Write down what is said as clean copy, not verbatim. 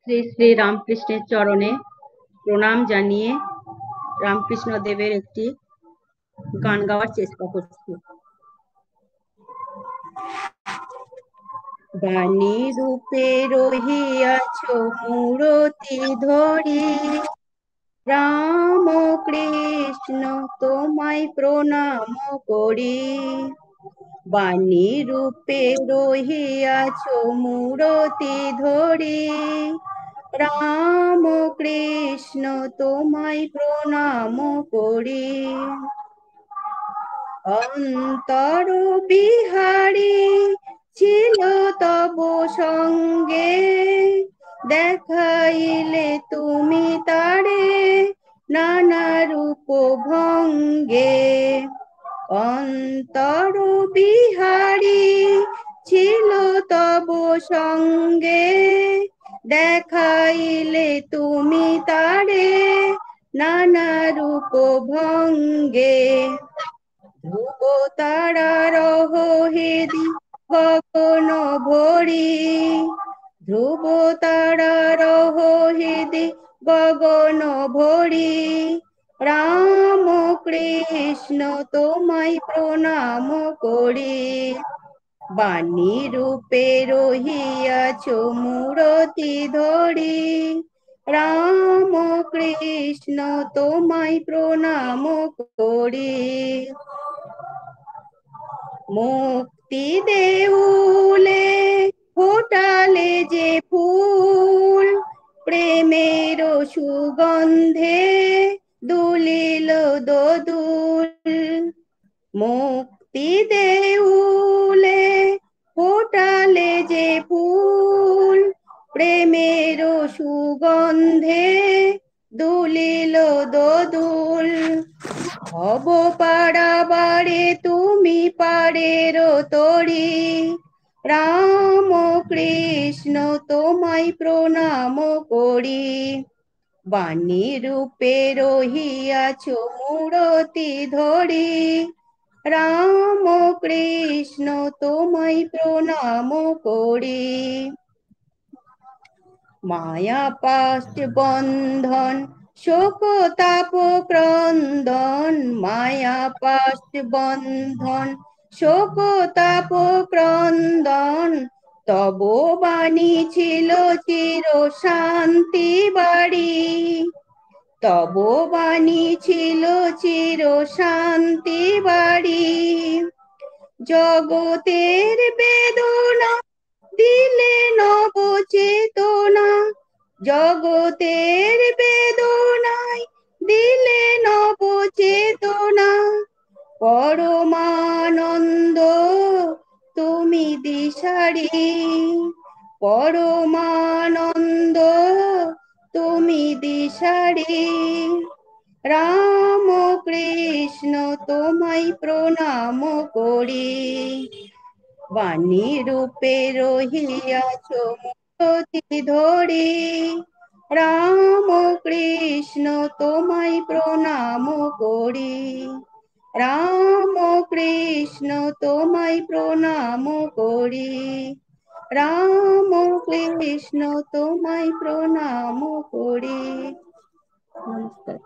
শ্রী শ্রী রামকৃষ্ণের চরণে প্রণাম জানিয়ে রামকৃষ্ণ দেবের একটি গান গাওয়ার চেষ্টা করছি। বাণী রূপে রহিয়াছ মূরতি ধরি, রাম কৃষ্ণ তোমায় প্রণাম করি। বাণী রূপে রহিয়াছ মূরতি ধরি, রাম কৃষ্ণ তোমায় প্রণাম করি। অন্তর বিহারী ছিল তব সঙ্গে, দেখাইলে তুমি তারে নানা রূপ ভঙ্গে। অন্তর বিহারী ছিল তব সঙ্গে, দেখাইলে তুমি তারে নানা রূপ ভঙ্গে। ধ্রুব তারার হেদি গগন ভরি, ধ্রুব তারার হেদি গগন ভরি, রাম কৃষ্ণ তোমায় প্রণাম করি। বাণী রূপে রহিয়াছ মূরতি ধরি, রাম কৃষ্ণ তোমায় প্রণাম করি। মুক্তি দেউলে ফোটালে যে ফুল, প্রেমের সুগন্ধে দুলিল দোদুল। মুক্তি দেউলে ফোটালে যে ফুল, প্রেমের সুগন্ধে দুলিল দোদুল। ভব পাড়াবারে তুমি পারের তরি, রাম কৃষ্ণ তোমায় প্রণাম করি। বাণী রূপে রহিয়াছ মূরতি ধরি, রাম কৃষ্ণ তোমায় প্রণাম করি। মায়া পাশ বন্ধন শোক তাপ ক্রন্দন, মায়া পাশ বন্ধন শোক তাপ ক্রন্দন। তব বাণী ছিল চির শান্তি বাড়ি, তব বাণী ছিল চির শান্তি বাড়ি। জগতের বেদনা দিলে নব চেতনা, জগতের বেদনায় দিলে নব চেতনা। পরমানন্দ তুমি দিশারি, পরমানন্দ তুমি দিশারি। রাম কৃষ্ণ তোমায় প্রণাম করি। বাণী রূপে রহিয়াছ মূরতি ধরি, রাম কৃষ্ণ তোমায় প্রণাম করি। রাম কৃষ্ণ তোমায় প্রণাম করি, রাম কৃষ্ণ তোমায় প্রণাম করি। নমস্কার।